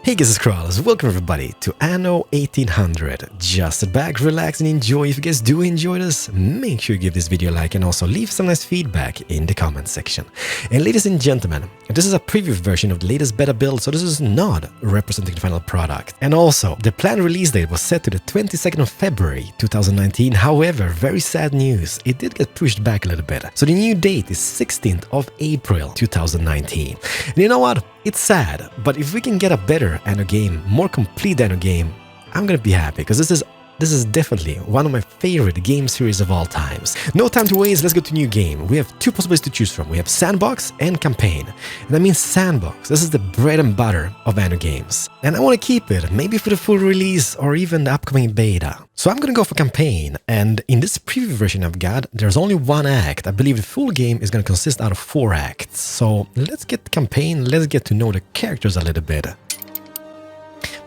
Hey guys, it's Keralis. Welcome everybody to Anno 1800. Just sit back, relax and enjoy. If you guys do enjoy this, make sure you give this video a like and also leave some nice feedback in the comment section. And ladies and gentlemen, this is a preview version of the latest beta build, so this is not representing the final product. And also, the planned release date was set to the 22nd of February 2019. However, very sad news, it did get pushed back a little bit. So the new date is 16th of April 2019. And you know what? It's sad, but if we can get a better Anno game, more complete Anno game, I'm gonna be happy, because this is definitely one of my favorite game series of all times. No time to waste, let's go to new game. We have two possibilities to choose from. We have sandbox and campaign. And I mean sandbox, this is the bread and butter of Anno games. And I want to keep it, maybe for the full release or even the upcoming beta. So I'm gonna go for campaign, and in this preview version I've got, there's only one act. I believe the full game is gonna consist out of 4 acts. So let's get campaign, let's get to know the characters a little bit.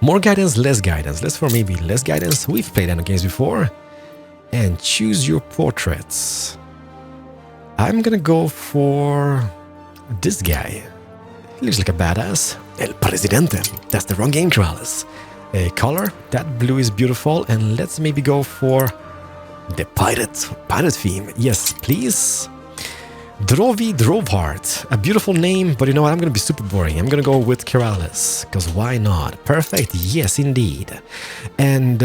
More guidance, less guidance. Let's for maybe less guidance. We've played Anno games before. And choose your portraits. I'm gonna go for this guy. He looks like a badass. El Presidente. That's the wrong game, Keralis. A color, that blue is beautiful. And let's maybe go for the pirate theme. Yes, please. Drovi Drovehart, a beautiful name, but you know what, I'm gonna be super boring. I'm gonna go with Keralis, because why not? Perfect, yes indeed. And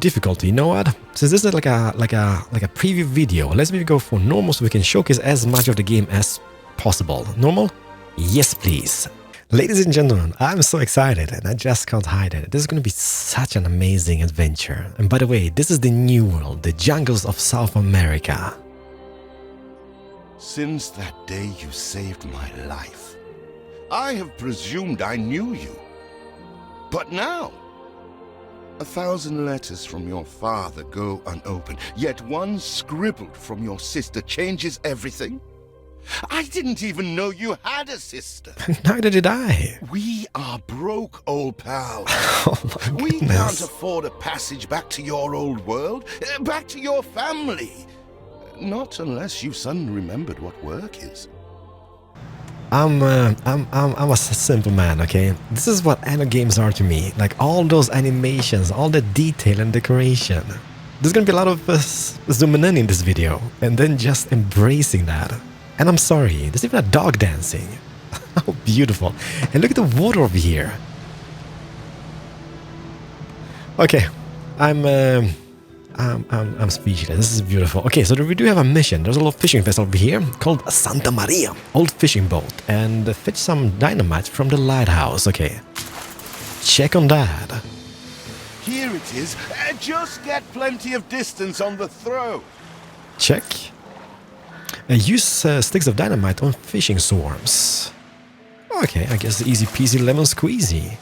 difficulty, you know what? Since this is like a preview video, let's maybe go for normal so we can showcase as much of the game as possible. Normal? Yes please. Ladies and gentlemen, I'm so excited and I just can't hide it. This is going to be such an amazing adventure. And by the way, this is the new world, the jungles of South America. Since that day you saved my life, I have presumed I knew you. But now, 1,000 letters from your father go unopened, yet one scribbled from your sister changes everything? I didn't even know you had a sister. Neither did I. We are broke, old pal. Oh my goodness. We can't afford a passage back to your old world, back to your family. Not unless you suddenly remembered what work is. I'm a simple man, okay? This is what Anno games are to me. Like all those animations, all the detail and decoration. There's gonna be a lot of zooming in this video, and then just embracing that. And I'm sorry, there's even a dog dancing. How beautiful. And look at the water over here. Okay, I'm speechless. This is beautiful. Okay, so we do have a mission. There's a little fishing vessel over here called Santa Maria, old fishing boat, and fetch some dynamite from the lighthouse. Okay, check on that. Here it is. Just get plenty of distance on the throw. Check. Use sticks of dynamite on fishing swarms. Okay, I guess easy peasy lemon squeezy.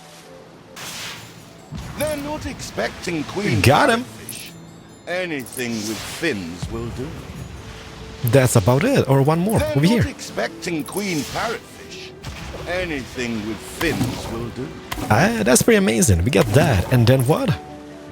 They're not expecting queen. Got him. Anything with fins will do. That's about it. Or one more over here. They're not expecting queen parrotfish. Anything with fins will do. That's pretty amazing. We got that. And then what?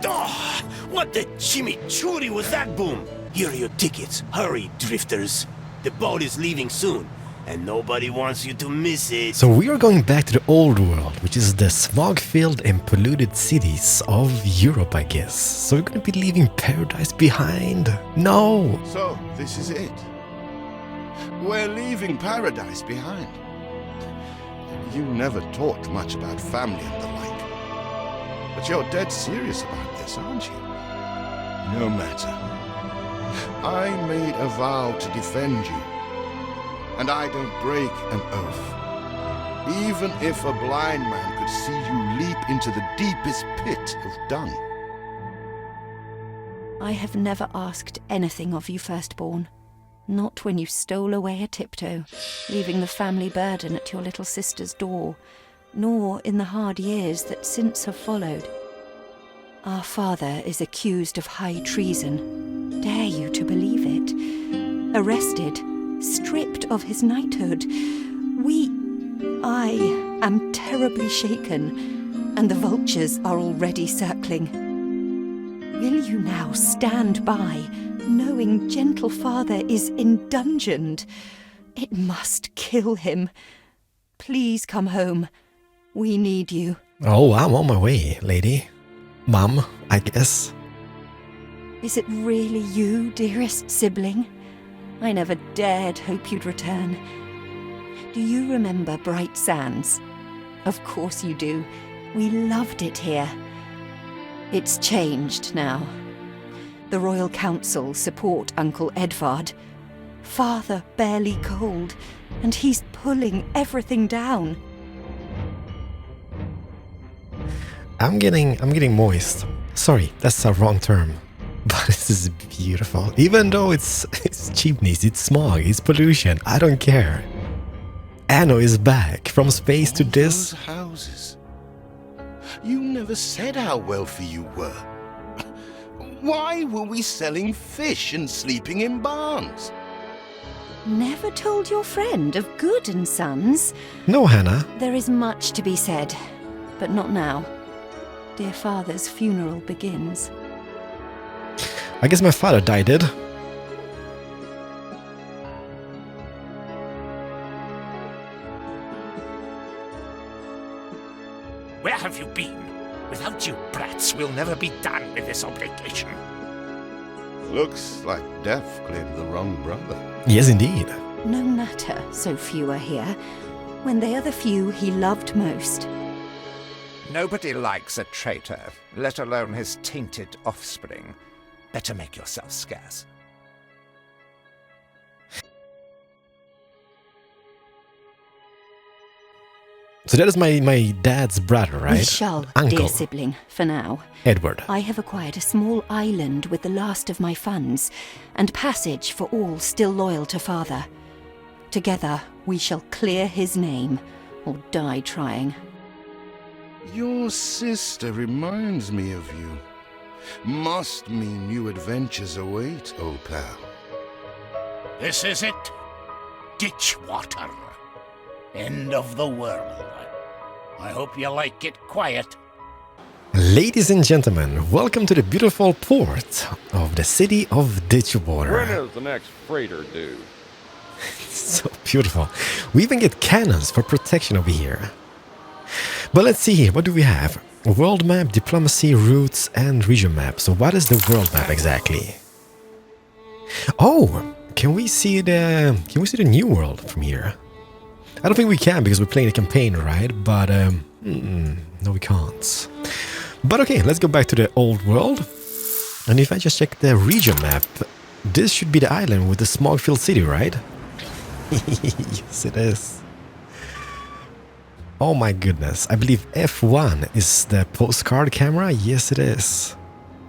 Oh, what the chimichurri was that, Boom? Here are your tickets. Hurry, drifters. The boat is leaving soon, and nobody wants you to miss it. So we are going back to the old world, which is the smog-filled and polluted cities of Europe, I guess. So we're gonna be leaving paradise behind? No! So, this is it. We're leaving paradise behind. You never talked much about family and the like. But you're dead serious about this, aren't you? No matter. I made a vow to defend you. And I don't break an oath. Even if a blind man could see you leap into the deepest pit of dung. I have never asked anything of you, firstborn. Not when you stole away a tiptoe, leaving the family burden at your little sister's door, nor in the hard years that since have followed. Our father is accused of high treason. Dare you to believe it? Arrested, stripped of his knighthood. I am terribly shaken, and the vultures are already circling. Will you now stand by, knowing gentle father is indungeoned? It must kill him. Please come home. We need you. Oh, I'm on my way, lady. Mum, I guess. Is it really you, dearest sibling? I never dared hope you'd return. Do you remember Bright Sands? Of course you do. We loved it here. It's changed now. The Royal Council support Uncle Edvard. Father barely cold, and he's pulling everything down. I'm getting moist. Sorry, that's a wrong term. But this is beautiful. Even though it's cheapness, it's smog, it's pollution, I don't care. Anno is back from space to this. Those houses. You never said how wealthy you were. Why were we selling fish and sleeping in barns? Never told your friend of Good and Sons? No, Hannah. There is much to be said, but not now. Dear father's funeral begins. I guess my father died, did? Where have you been? Without you brats, we'll never be done with this obligation. Looks like death claimed the wrong brother. Yes, indeed. No matter, so few are here, when they are the few he loved most. Nobody likes a traitor, let alone his tainted offspring. Better make yourself scarce. So that is my dad's brother, right? We shall, Uncle. dear sibling, for now. Edward. I have acquired a small island with the last of my funds, and passage for all still loyal to father. Together, we shall clear his name, or die trying. Your sister reminds me of you. Must mean new adventures await, old pal. This is it. Ditch water. End of the world. I hope you like it quiet. Ladies and gentlemen, welcome to the beautiful port of the city of Ditchwater. When is the next freighter due? So beautiful. We even get cannons for protection over here. But let's see here, what do we have? World map, diplomacy, routes, and region map. So what is the world map exactly? Oh, can we see the new world from here? I don't think we can because we're playing a campaign, right? But no, we can't. But okay, let's go back to the old world. And if I just check the region map, this should be the island with the smog-filled city, right? Yes, it is. Oh my goodness, I believe F1 is the postcard camera. Yes, it is.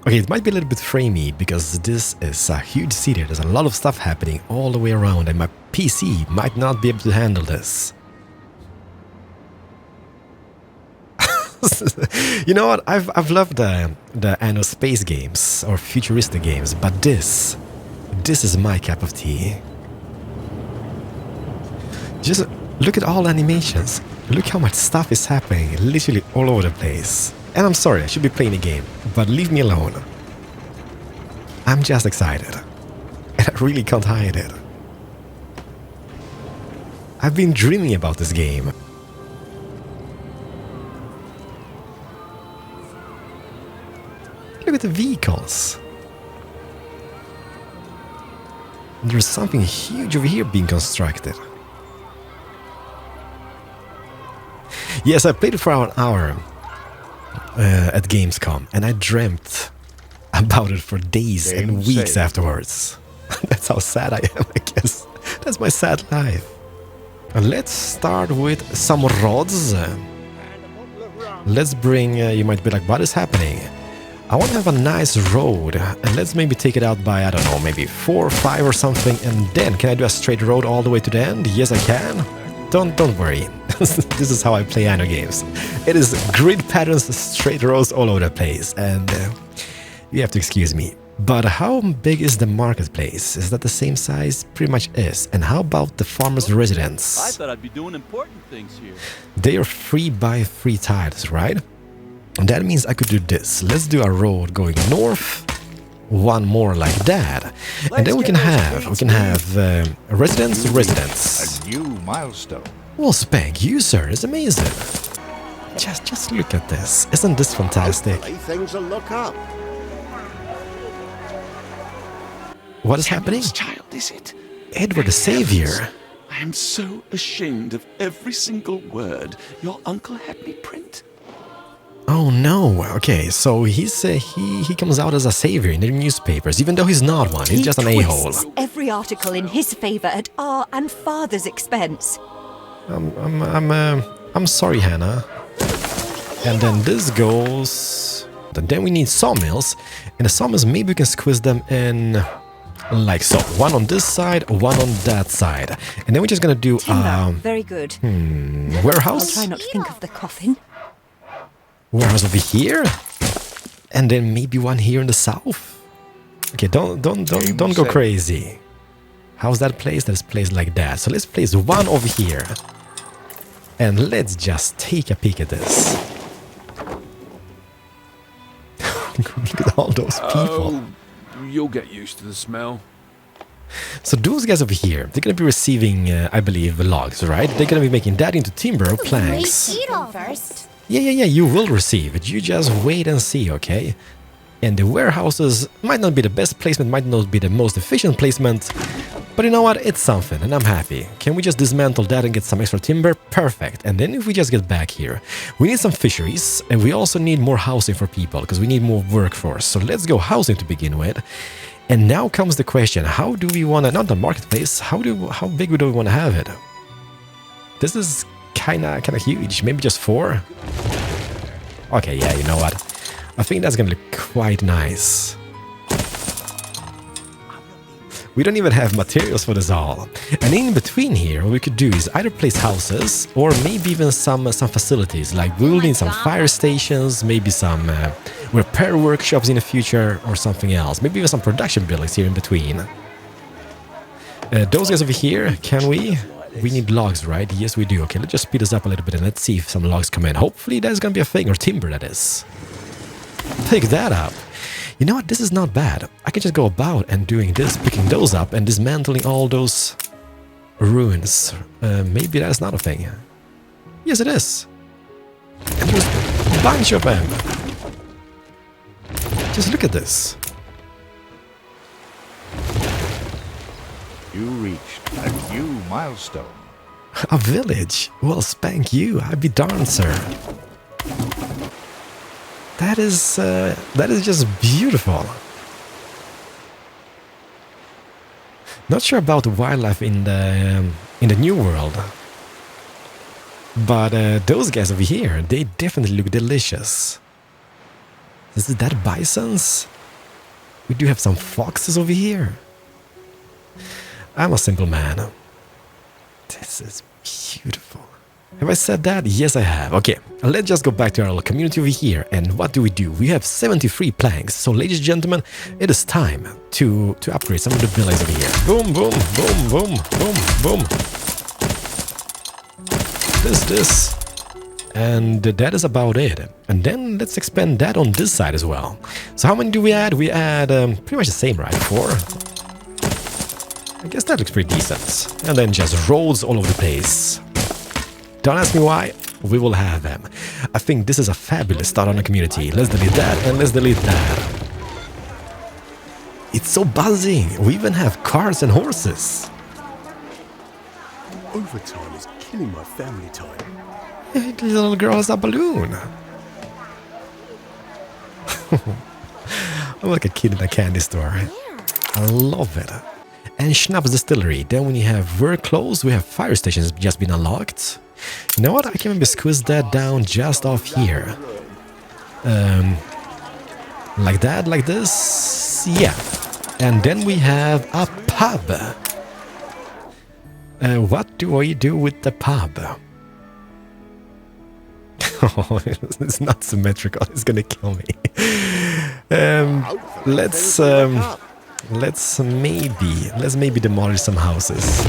Okay, it might be a little bit framey because this is a huge city. There's a lot of stuff happening all the way around and my PC might not be able to handle this. You know what? I've loved the Anno space games or futuristic games, but this is my cup of tea. Just look at all the animations. Look how much stuff is happening, literally all over the place. And I'm sorry, I should be playing a game, but leave me alone. I'm just excited. And I really can't hide it. I've been dreaming about this game. Look at the vehicles. There's something huge over here being constructed. Yes, I played it for an hour at Gamescom, and I dreamt about it for days and weeks afterwards. That's how sad I am, I guess. That's my sad life. Let's start with some rods. Let's bring, you might be like, what is happening? I want to have a nice road, and let's maybe take it out by, I don't know, maybe 4 or 5 or something, and then can I do a straight road all the way to the end? Yes, I can. Don't worry. This is how I play Anno games. It is grid patterns, straight rows all over the place, and you have to excuse me. But how big is the marketplace? Is that the same size? Pretty much is. And how about the farmer's residence? I thought I'd be doing important things here. They are 3x3 tiles, right? And that means I could do this. Let's do a road going north, one more like that, and then we can have residence to residence. A new milestone. Well, spank you, sir. It's amazing. Just look at this. Isn't this fantastic? Hopefully things will look up. What is happening? Whose child is it? Edward the Savior. I am so ashamed of every single word your uncle had me print. Oh no. Okay, so he comes out as a savior in the newspapers, even though he's not one. He's just an a-hole. Twists every article in his favor at our and father's expense. I'm sorry, Hannah. And then this goes. Then we need sawmills, and the sawmills maybe we can squeeze them in. Like so, one on this side, one on that side. And then we're just gonna do Very good. warehouse. I'll try not to think of the coffin. Warehouse over here. And then maybe one here in the south. Okay, don't go crazy. How's that placed? That's placed like that. So let's place one over here. And let's just take a peek at this. Look at all those people. Oh, you'll get used to the smell. So those guys over here, they're gonna be receiving, I believe, logs, right? They're gonna be making that into timber or planks. First. Yeah, you will receive it. You just wait and see, okay? And the warehouses might not be the best placement, might not be the most efficient placement, but you know what? It's something, and I'm happy. Can we just dismantle that and get some extra timber? Perfect. And then if we just get back here, we need some fisheries, and we also need more housing for people, because we need more workforce. So let's go housing to begin with. And now comes the question, how do we want to, not the marketplace, how big do we want to have it? This is kind of huge, maybe just 4? Okay, yeah, you know what? I think that's gonna look quite nice. We don't even have materials for this all. And in between here, what we could do is either place houses or maybe even some facilities. Like we'll need some fire stations, maybe some repair workshops in the future or something else. Maybe even some production buildings here in between. Those guys over here, can we? We need logs, right? Yes, we do. Okay, let's just speed this up a little bit and let's see if some logs come in. Hopefully that's gonna be a thing, or timber that is. Pick that up. You know what? This is not bad. I can just go about and doing this, picking those up and dismantling all those ruins. Maybe that's not a thing. Yes, it is. And there's a bunch of them. Just look at this. You reached a new milestone. A village? Well, spank you. I'd be darned, sir. That is just beautiful. Not sure about the wildlife in the new world, but those guys over here, they definitely look delicious. Is that bisons? We do have some foxes over here. I'm a simple man. This is beautiful. Have I said that? Yes, I have. Okay, let's just go back to our little community over here. And what do? We have 73 planks. So, ladies and gentlemen, it is time to upgrade some of the buildings over here. Boom, boom, boom, boom, boom, boom. This. And that is about it. And then let's expand that on this side as well. So how many do we add? We add pretty much the same, right? 4. I guess that looks pretty decent. And then just roads all over the place. Don't ask me why, we will have them. I think this is a fabulous start on the community. Let's delete that and let's delete that. It's so buzzing. We even have cars and horses. Overtime is killing my family time. The little girl has a balloon. I'm like a kid in a candy store. I love it. And Schnapps Distillery. Then when you have work clothes, we have fire stations just been unlocked. You know what? I can maybe squeeze that down just off here. Like that, like this. Yeah. And then we have a pub. What do I do with the pub? Oh, it's not symmetrical. It's gonna kill me. Let's maybe demolish some houses.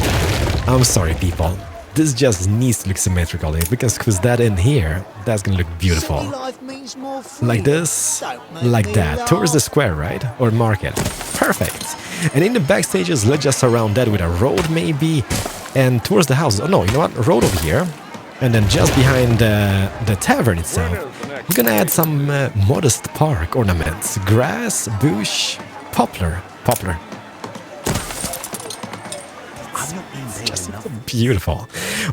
I'm sorry, people. This just needs to look symmetrical. If we can squeeze that in here, that's gonna look beautiful. Like this, like that. Towards the square, right? Or market. Perfect. And in the back stages, let's just surround that with a road maybe. And towards the houses. Oh no, you know what? A road over here. And then just behind the tavern itself, we're gonna add some modest park ornaments. Grass, bush, poplar. Just beautiful.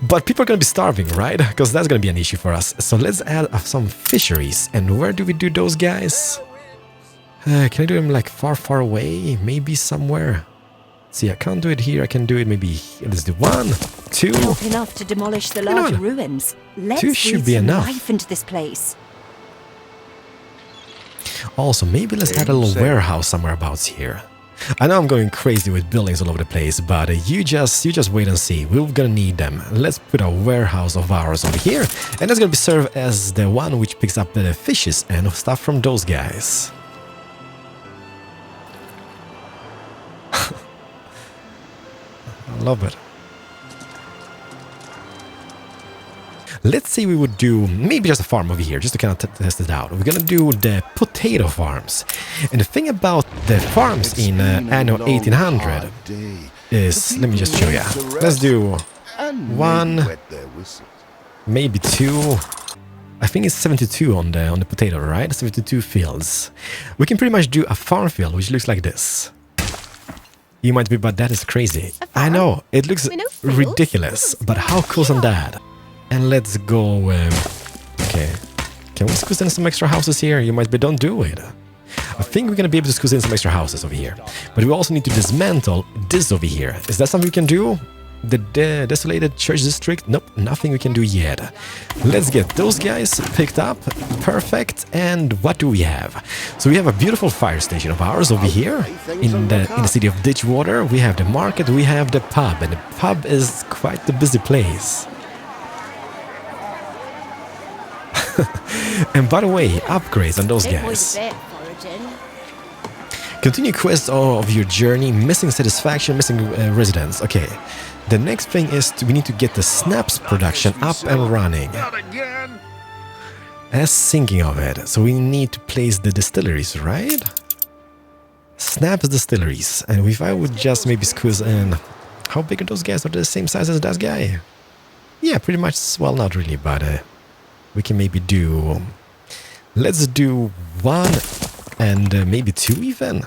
But people are gonna be starving, right? Because that's gonna be an issue for us. So let's add some fisheries. And where do we do those guys? Can I do them like far away? Maybe somewhere. See, I can't do it here. I can do it maybe here. Let's do 1, 2. Not enough to demolish the larger ruins. Let's 2 should breathe be some enough. life into this place. Also, maybe let's add a little warehouse somewhere abouts here. I know I'm going crazy with buildings all over the place, but you just wait and see. We're gonna need them. Let's put a warehouse of ours over here, and that's gonna be served as the one which picks up the fishes and stuff from those guys. I love it. Let's say we would do maybe just a farm over here, just to kind of test it out. We're gonna do the potato farms. And the thing about the farms in Anno 1800 is, let me just show you. Let's do 1, maybe 2. I think it's 72 on the potato, right? 72 fields. We can pretty much do a farm field, which looks like this. You might be, but that is crazy. I know, it looks ridiculous, but how cool is that? And let's go, okay. Can we squeeze in some extra houses here? You might be, don't do it. I think we're gonna be able to squeeze in some extra houses over here. But we also need to dismantle this over here. Is that something we can do? The desolated church district? Nope, nothing we can do yet. Let's get those guys picked up. Perfect. And what do we have? So we have a beautiful fire station of ours over here in the city of Ditchwater. We have the market, we have the pub, and the pub is quite the busy place. And by the way, upgrades on those guys. Continue quest of your journey, missing satisfaction, missing residents. Okay. The next thing is we need to get the snaps production up and running. As thinking of it, so we need to place the distilleries, right? Snaps distilleries. And if I would just maybe squeeze in, how big are those guys? Are they the same size as that guy? Yeah, pretty much. Well, not really, but we can maybe do. Let's do 1 and maybe 2 even.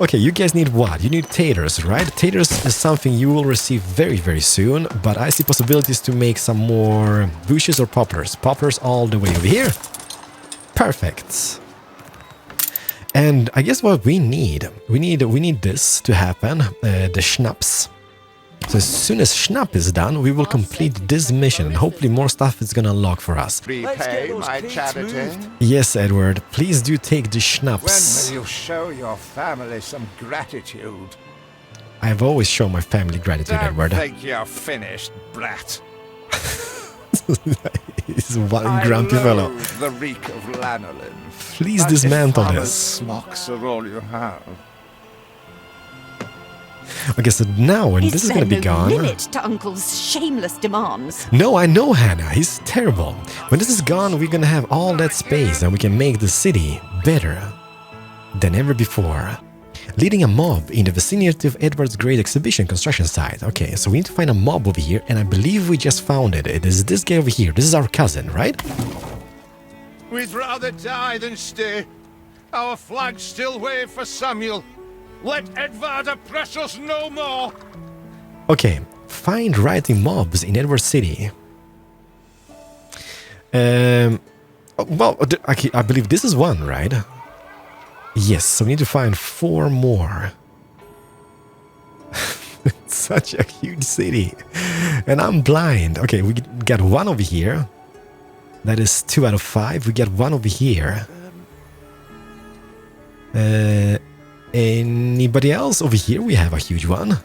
Okay, you guys need what? You need taters, right? Taters is something you will receive very soon, but I see possibilities to make some more bushes or poplars. Poplars all the way over here. Perfect. And I guess what we need this to happen, the schnapps. So as soon as Schnapp is done, we will complete this mission and hopefully more stuff is gonna unlock for us. Repay my charity. Yes, Edward, please do take the schnapps. When will you show your family some gratitude? I've always shown my family gratitude, Edward. Don't think you're finished, brat. He's one grumpy fellow. The reek of lanolin. Please dismantle this. Smocks are all you have. Okay, so now when this is gonna be gone. Limit to Uncle's shameless demands. No, I know, Hannah. He's terrible. When this is gone, we're gonna have all that space and we can make the city better than ever before. Leading a mob in the vicinity of Edward's Great Exhibition construction site. Okay, so we need to find a mob over here, and I believe we just found it. It is this guy over here. This is our cousin, right? We'd rather die than stay. Our flags still wave for Samuel. Let Edward oppress us no more! Okay, find writing mobs in Edward City. Well, I believe this is one, right? Yes, so we need to find 4 more. It's such a huge city. And I'm blind. Okay, we got 1 over here. That is 2 out of 5. We get 1 over here. Anybody else? Over here we have a huge one.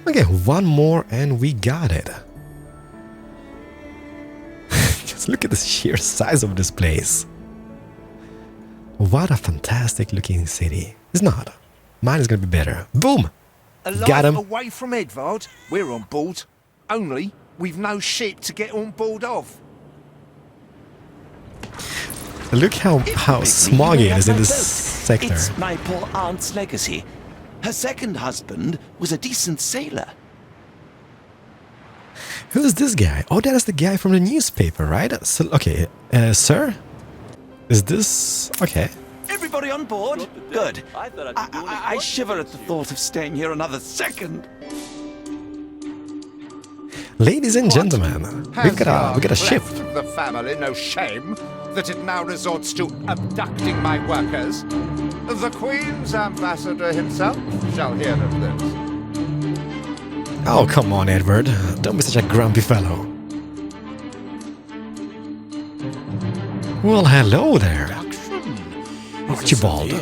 Okay, 1 more and we got it. Just look at the sheer size of this place. What a fantastic looking city. It's not. Mine is gonna be better. Boom! Got him. Away from Edward, we're on board. Only we've no ship to get on board of. Look how smoggy it is in this sector. It's my poor aunt's legacy. Her second husband was a decent sailor. Who's this guy? Oh, that is the guy from the newspaper, right? So, okay, sir? Is this... okay. Everybody on board? Good. I shiver at the thought of staying here another second. Ladies and gentlemen, we got a ship. Left the family no shame that it now resorts to abducting my workers. The Queen's ambassador himself shall hear of this. Oh, come on, Edward. Don't be such a grumpy fellow. Well, hello there. Archibald.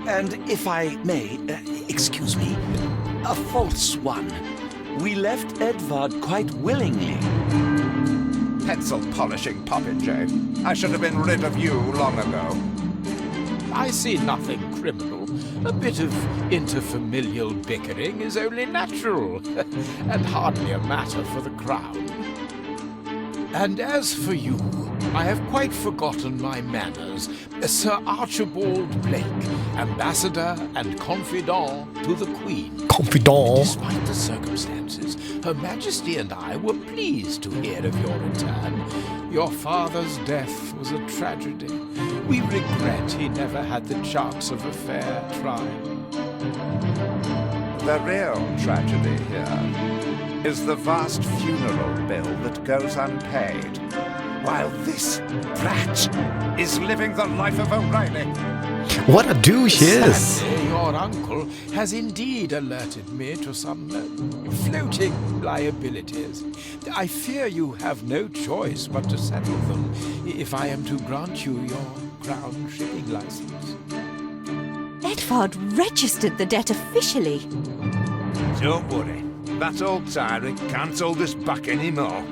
And if I may, excuse me, a false one. We left Edvard quite willingly. Pencil polishing popinjay. I should have been rid of you long ago. I see nothing criminal. A bit of interfamilial bickering is only natural, and hardly a matter for the crown. And as for you, I have quite forgotten my manners. Sir Archibald Blake, ambassador and confidant to the Queen. Confidant? Despite the circumstances, Her Majesty and I were pleased to hear of your return. Your father's death was a tragedy. We regret he never had the chance of a fair trial. The real tragedy here is the vast funeral bill that goes unpaid, while this brat is living the life of O'Reilly. What a douche he is! Sadly, your uncle has indeed alerted me to some floating liabilities. I fear you have no choice but to settle them if I am to grant you your crown shipping license. Edvard registered the debt officially. Don't worry, that old tyrant can't hold us back anymore.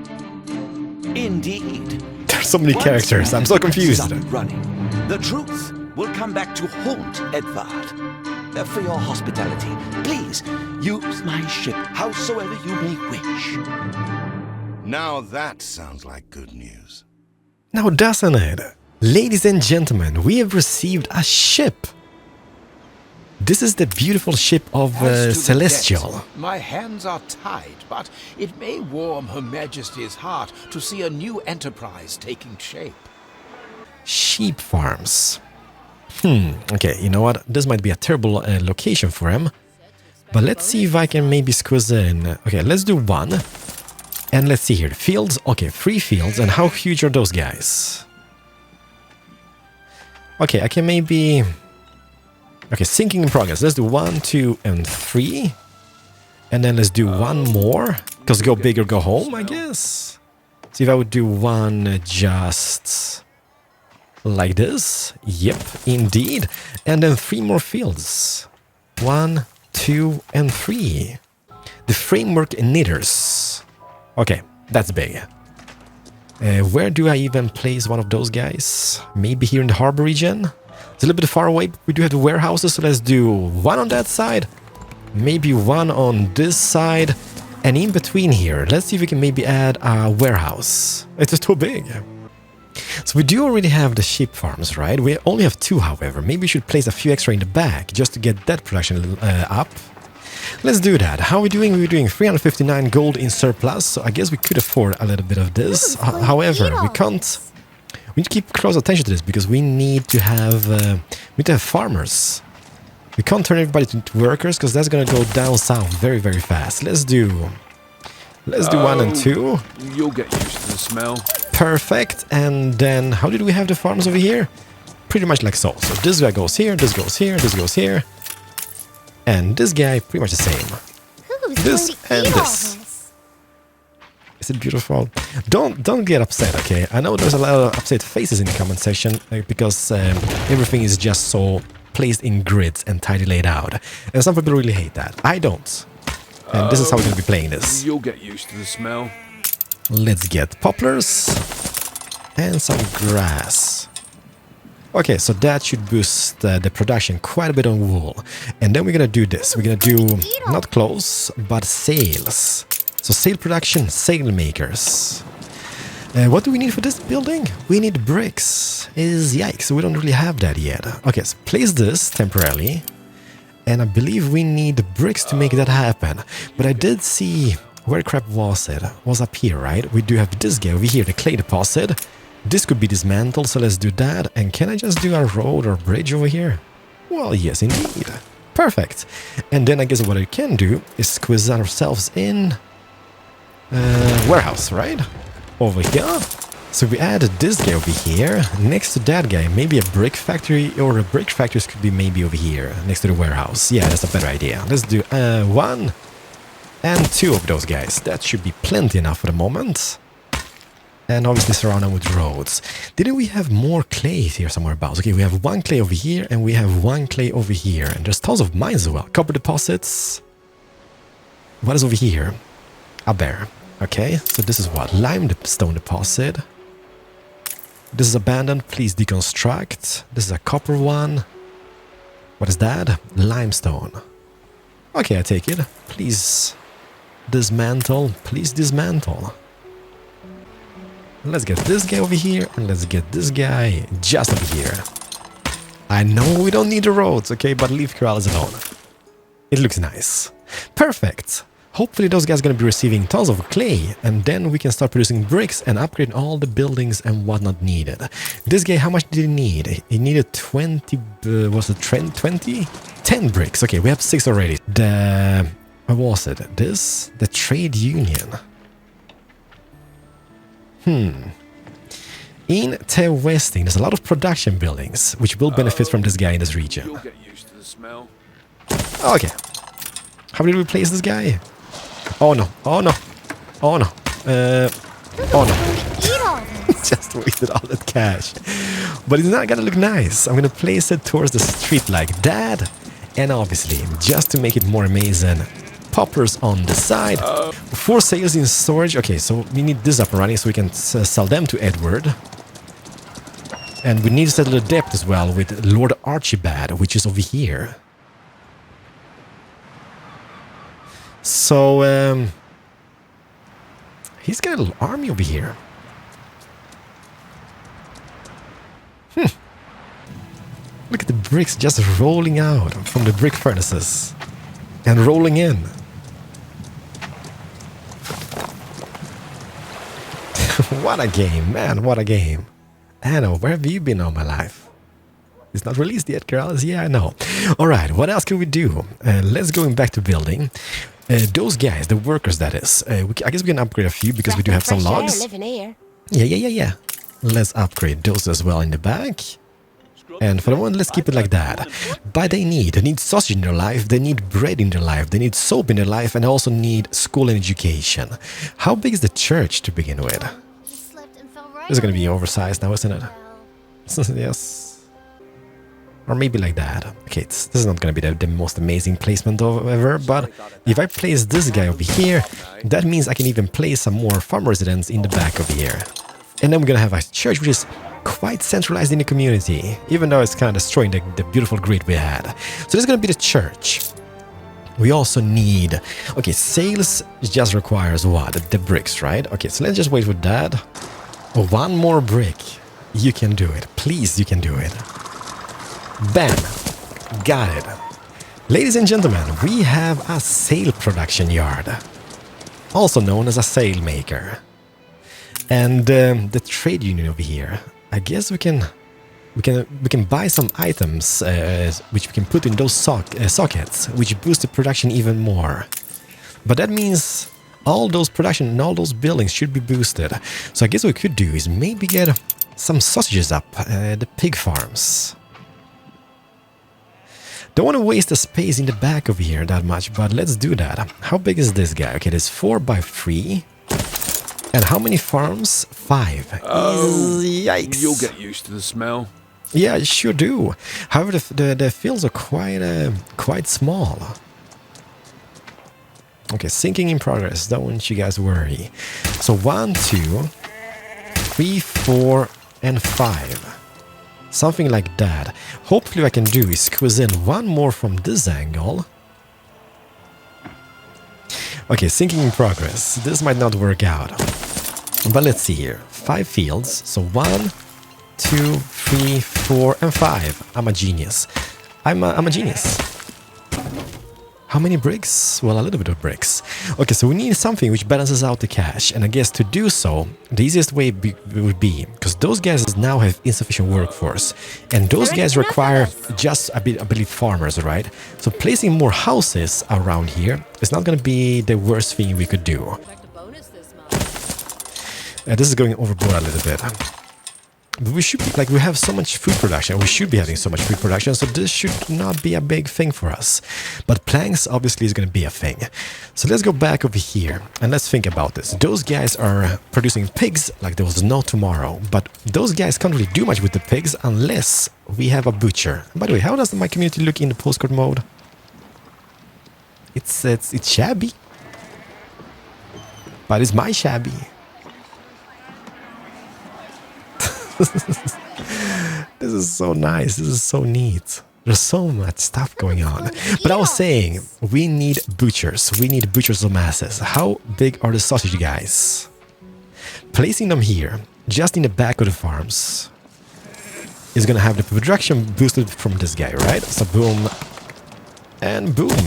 Indeed. There's so many characters, I'm so confused. Running. The truth will come back to haunt Edvard. For your hospitality, please use my ship howsoever you may wish. Now that sounds like good news. Now doesn't it? Ladies and gentlemen, we have received a ship. This is the beautiful ship of Celestial. Debt, my hands are tied, but it may warm Her Majesty's heart to see a new enterprise taking shape. Sheep farms. Okay, you know what? This might be a terrible location for him. But let's see if I can maybe squeeze in. Okay, let's do one. And let's see here. Fields. Okay, 3 fields. And how huge are those guys? Okay, I can maybe... Okay, sinking in progress. Let's do 1, 2, and 3. And then let's do one more. Because go big or go home, I guess. See if I would do one just... like this. Yep, indeed. And then 3 more fields. 1, 2, and 3. The framework knitters. Okay, that's big. Where do I even place one of those guys? Maybe here in the harbor region? It's a little bit far away, but we do have the warehouses, so let's do 1 on that side. Maybe 1 on this side. And in between here, let's see if we can maybe add a warehouse. It's just too big. So we do already have the sheep farms, right? We only have 2, however. Maybe we should place a few extra in the back just to get that production up. Let's do that. How are we doing? We're doing 359 gold in surplus, so I guess we could afford a little bit of this. However, we can't... We need to keep close attention to this because we need to have farmers. We can't turn everybody into workers because that's gonna go down south very, very fast. Let's do 1 and 2. You'll get used to the smell. Perfect. And then how did we have the farms over here? Pretty much like so. So this guy goes here, this goes here, this goes here. And this guy pretty much the same. This and this. Is it beautiful? Don't get upset, okay? I know there's a lot of upset faces in the comment section because everything is just so placed in grids and tightly laid out. And some people really hate that. I don't. And this is how we're going to be playing this. You'll get used to the smell. Let's get poplars and some grass. Okay, so that should boost the production quite a bit on wool. And then we're going to do this. We're going to do, not clothes, but sails. So sail production, sail makers. What do we need for this building? We need bricks. Yikes, we don't really have that yet. Okay, so place this temporarily. And I believe we need bricks to make that happen. But I did see... Where crap was it? Was up here, right? We do have this guy over here, the clay deposit. This could be dismantled, so let's do that. And can I just do a road or bridge over here? Well, yes, indeed. Perfect. And then I guess what I can do is squeeze ourselves in... warehouse, right? Over here. So we added this guy over here, next to that guy. Maybe a brick factory, or a brick factory could be maybe over here, next to the warehouse. Yeah, that's a better idea. Let's do 1 and 2 of those guys. That should be plenty enough for the moment. And obviously surround them with roads. Didn't we have more clay here somewhere about? Okay, we have 1 clay over here, and we have 1 clay over here. And there's tons of mines as well. Copper deposits. What is over here? A bear. Okay, so this is what? Limestone deposit. This is abandoned. Please deconstruct. This is a copper one. What is that? Limestone. Okay, I take it. Please dismantle. Please dismantle. Let's get this guy over here, and let's get this guy just over here. I know we don't need the roads, okay, but leave Keralis alone. It looks nice. Perfect. Hopefully those guys are going to be receiving tons of clay, and then we can start producing bricks and upgrade all the buildings and whatnot needed. This guy, how much did he need? He needed 20, was it 20? 10 bricks. Okay, we have 6 already. What was it? This? The trade union. In Westing, there's a lot of production buildings, which will benefit from this guy in this region. You'll get used to the smell. Okay. How did we place this guy? Oh no, oh no, oh no, oh no. Just wasted all that cash. But it's not gonna look nice. I'm gonna place it towards the street like that. And obviously, just to make it more amazing, poppers on the side. 4 sales in storage. Okay, so we need this up and running so we can sell them to Edward. And we need to settle the debt as well with Lord Archibald, which is over here. So, he's got a little army over here. Look at the bricks just rolling out from the brick furnaces and rolling in. What a game, man, what a game. Anno, where have you been all my life? It's not released yet, Keralis. Yeah, I know. Alright, what else can we do? Let's go back to building. Those guys, the workers that is. I guess we can upgrade a few because we do have some logs. Yeah. Let's upgrade those as well in the back. And for the moment, let's keep it like that. But they need sausage in their life, they need bread in their life, they need soap in their life, and they also need school and education. How big is the church to begin with? This is going to be oversized now, isn't it? Yes. Or maybe like that. Okay, this is not going to be the most amazing placement ever, but if I place this guy over here, that means I can even place some more farm residents in the back over here. And then we're going to have a church which is quite centralized in the community, even though it's kind of destroying the beautiful grid we had. So this is going to be the church. We also need... Okay, sales just requires what? The bricks, right? Okay, so let's just wait for that. 1 more brick. You can do it. Please, you can do it. Bam! Got it. Ladies and gentlemen, we have a sail production yard, also known as a sail maker. And the trade union over here. I guess we can buy some items which we can put in those sockets, which boost the production even more. But that means all those production and all those buildings should be boosted. So I guess what we could do is maybe get some sausages up the pig farms. Don't want to waste the space in the back over here that much, but let's do that. How big is this guy? Okay, there's 4 by 3. And how many farms? 5. Oh, yikes. You'll get used to the smell. Yeah, you sure do. However, the fields are quite small. Okay, sinking in progress. Don't you guys worry. So 1, 2, 3, 4, and 5. Something like that. Hopefully what I can do is squeeze in 1 more from this angle. Okay, sinking in progress. This might not work out. But let's see here. 5 fields. So 1, 2, 3, 4, and 5. I'm a genius. I'm a genius. How many bricks? Well, a little bit of bricks. Okay, so we need something which balances out the cash. And I guess to do so, the easiest way would be, because those guys now have insufficient workforce. And those guys require just, I believe, farmers, right? So placing more houses around here is not going to be the worst thing we could do. This is going overboard a little bit. But we should, like, we have so much food production. We should be having so much food production, so this should not be a big thing for us. But planks obviously is going to be a thing. So let's go back over here and let's think about this. Those guys are producing pigs like there was no tomorrow. But those guys can't really do much with the pigs unless we have a butcher. By the way, how does my community look in the postcard mode? It's shabby. But it's my shabby. This is so nice. This is so neat. There's so much stuff going on. But I was saying, we need butchers. We need butchers of masses. How big are the sausage guys? Placing them here, just in the back of the farms, is going to have the production boosted from this guy, right? So boom and boom.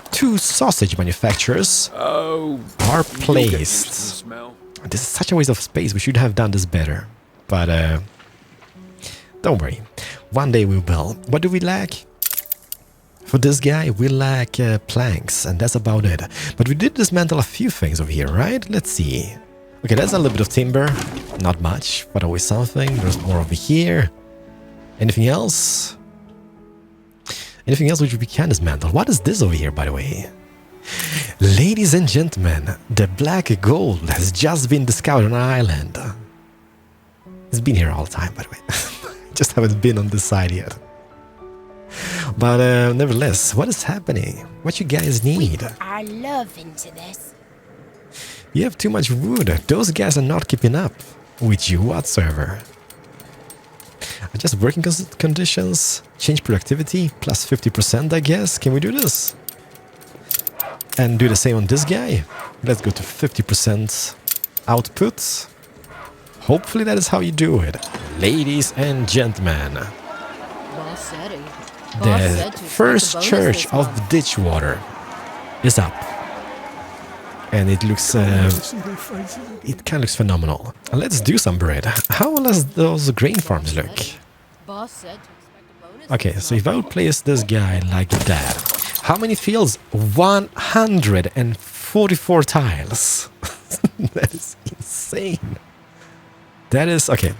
2 sausage manufacturers are placed. This is such a waste of space. We should have done this better. But don't worry, one day we will. What do we lack? For this guy, we lack planks, and that's about it. But we did dismantle a few things over here, right? Let's see. Okay, that's a little bit of timber. Not much, but always something. There's more over here. Anything else? Anything else which we can dismantle? What is this over here, by the way? Ladies and gentlemen, the black gold has just been discovered on an island. It's been here all the time, by the way. Just haven't been on this side yet. But nevertheless, what is happening? What you guys need? I love into this. You have too much wood. Those guys are not keeping up with you whatsoever. Just working conditions, change productivity, plus 50%, I guess. Can we do this? And do the same on this guy. Let's go to 50% output. Hopefully that is how you do it. Ladies and gentlemen, the first church of Ditchwater is up. And it looks, it kind of looks phenomenal. Let's do some bread. How does those grain farms look? Okay, so if I would place this guy like that, how many fields? 144 tiles. That is insane. That is, okay.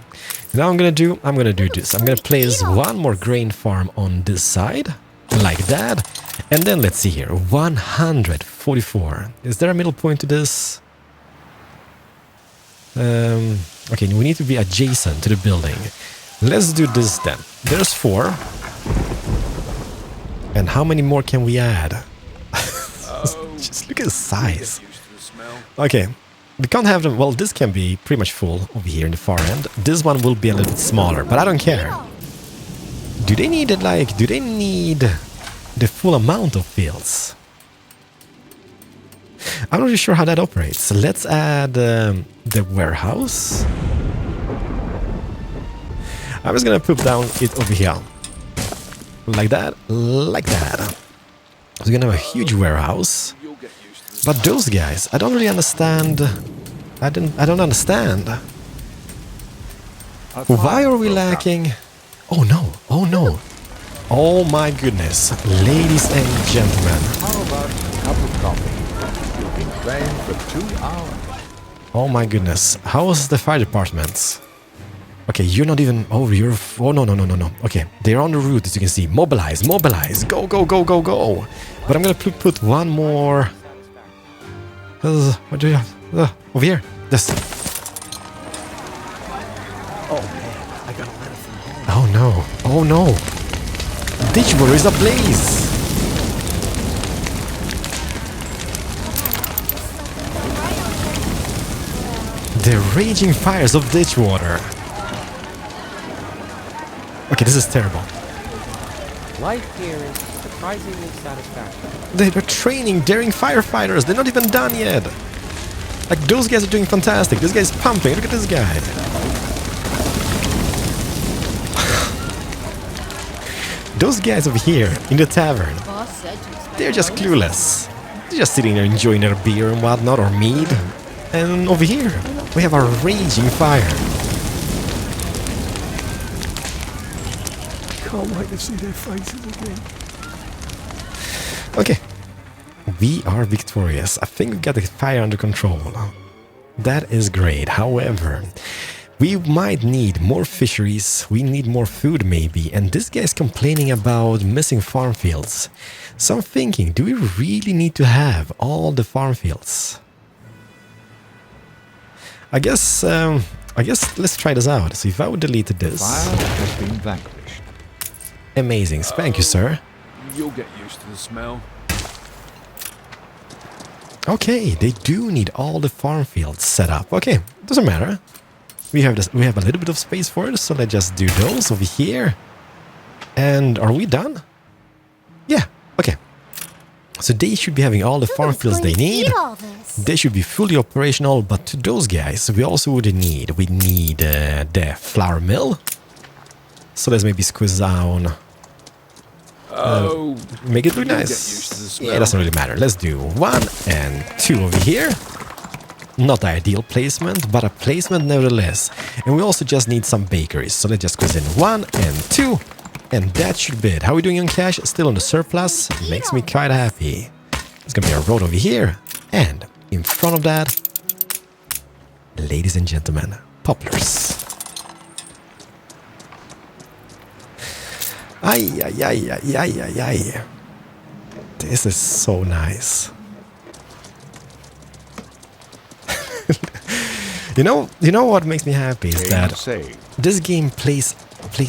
Now I'm gonna do this. I'm gonna place one more grain farm on this side, like that. And then let's see here, 144. Is there a middle point to this? Okay, we need to be adjacent to the building. Let's do this then. There's 4. And how many more can we add? Just look at the size. Okay, we can't have them. Well, this can be pretty much full over here in the far end. This one will be a little bit smaller, but I don't care. Do they need it, like, do they need the full amount of fields? I'm not really sure how that operates. Let's add the warehouse. I'm just gonna put down it over here. Like that, like that. So we're gonna have a huge warehouse. But those guys, I don't really understand. I don't understand. Why are we lacking? Oh no, oh no. Oh my goodness, ladies and gentlemen. How about a cup of coffee? You've been playing for 2 hours. Oh my goodness, how is the fire department? Okay, you're not even over. You're. Oh no. Okay, they're on the route, as you can see. Mobilize, mobilize. Go, go, go, go, go. But I'm gonna put one more. What do you have? Over here. This. Oh man, I got a letter from home. Oh no. Oh no. Ditchwater is ablaze. The raging fires of Ditchwater. Okay, this is terrible. Life here is surprisingly satisfactory. They're training daring firefighters. They're not even done yet. Like, those guys are doing fantastic. This guy's pumping. Look at this guy. Those guys over here in the tavern. They're just clueless. They're just sitting there enjoying their beer and whatnot, or mead. And over here, we have our raging fire. Can't wait to see their faces again. Okay. We are victorious. I think we've got the fire under control. That is great. However, we might need more fisheries. We need more food maybe. And this guy's complaining about missing farm fields. So I'm thinking, do we really need to have all the farm fields? I guess let's try this out. So if I would delete this. Fire has been vanquished. Amazing. Thank you, sir. You'll get used to the smell. Okay, they do need all the farm fields set up. Okay, doesn't matter. We have this. We have a little bit of space for it, so let's just do those over here. And are we done? Yeah. Okay. So they should be having all the farm fields they need. They should be fully operational. But to those guys, we also would need. We need the flour mill. So let's maybe squeeze down. Make it look nice. Yeah, it doesn't really matter. Let's do 1 and 2 over here. Not the ideal placement, but a placement nevertheless. And we also just need some bakeries. So let's just squeeze in 1 and 2. And that should be it. How are we doing on cash? Still on the surplus. Makes me quite happy. There's gonna be a road over here. And in front of that, ladies and gentlemen, poplars. Ay, ay, ay, ay, ay, ay, ay. This is so nice. You know what makes me happy is that this game plays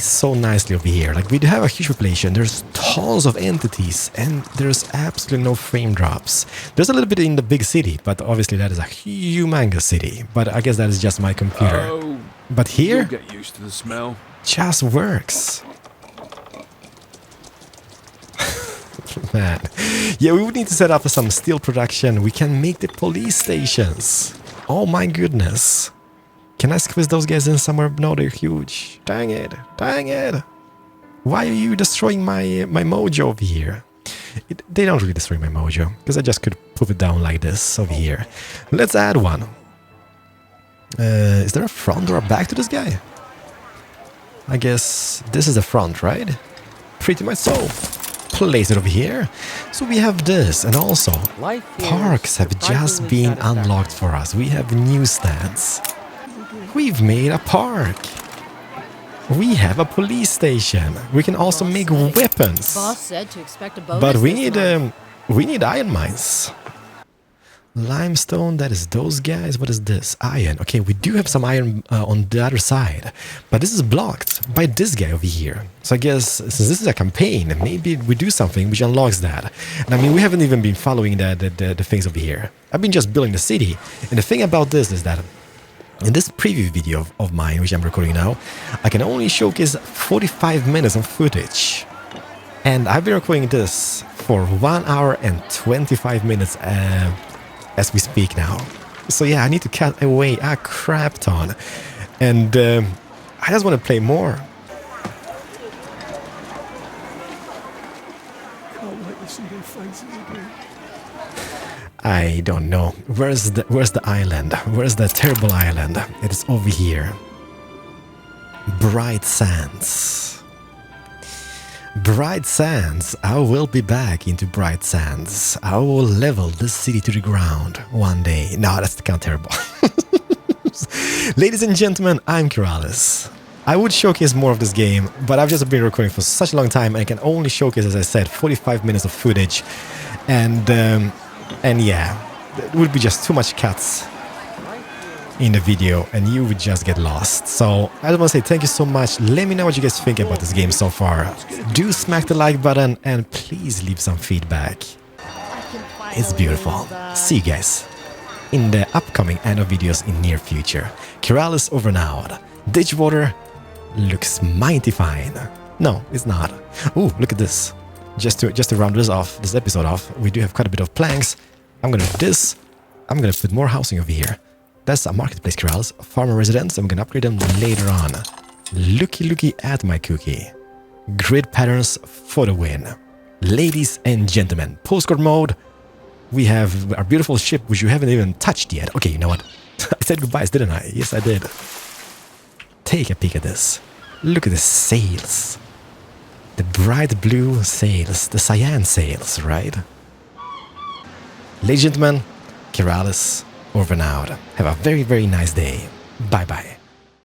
so nicely over here. Like, we do have a huge population, there's tons of entities, and there's absolutely no frame drops. There's a little bit in the big city, but obviously that is a humongous city. But I guess that is just my computer. But here, You'll get used to the smell. Just works. Man. Yeah, we would need to set up some steel production. We can make the police stations. Oh my goodness. Can I squeeze those guys in somewhere? No, they're huge. Dang it. Dang it. Why are you destroying my mojo over here? They don't really destroy my mojo, because I just could put it down like this over here. Let's add one. Is there a front or a back to this guy? I guess this is the front, right? Pretty much so. Place it over here. So we have this, and also parks have just been unlocked for us. We have newsstands. We've made a park. We have a police station. We can also make weapons. Boss said to expect a bonus. But we need iron mines. Limestone, that is those guys. What is this? Iron. Okay, we do have some iron on the other side, but this is blocked by this guy over here. So I guess since this is a campaign, maybe we do something which unlocks that. And I mean, we haven't even been following the things over here. I've been just building the city. And the thing about this is that in this preview video of mine, which I'm recording now, I can only showcase 45 minutes of footage. And I've been recording this for 1 hour and 25 minutes as we speak now. So yeah, I need to cut away a crap ton. And I just want to play more. Can't wait to see their faces again. I don't know. Where's the island? Where's the terrible island? It is over here. Bright Sands. Bright Sands. I will be back into Bright Sands. I will level this city to the ground one day. No, that's kind of terrible. Ladies and gentlemen, I'm Keralis. I would showcase more of this game, but I've just been recording for such a long time. I can only showcase, as I said, 45 minutes of footage. And yeah, it would be just too much cuts in the video, and you would just get lost. So I just want to say thank you so much. Let me know what you guys think about this game so far. Do smack the like button, and please leave some feedback. It's beautiful. See you guys in the upcoming Anno videos in near future. Keralis over and out. Ditchwater looks mighty fine. No, it's not. Ooh, look at this. Just to round this episode off, we do have quite a bit of planks. I'm gonna do this. I'm gonna put more housing over here. That's a marketplace, Keralis, farmer residents. I'm gonna upgrade them later on. Looky at my cookie. Grid patterns for the win. Ladies and gentlemen, postcard mode. We have our beautiful ship, which you haven't even touched yet. Okay, you know what? I said goodbyes, didn't I? Yes, I did. Take a peek at this. Look at the sails. The bright blue sails, the cyan sails, right? Ladies and gentlemen, Keralis, over and out. Have a very, very nice day. Bye-bye.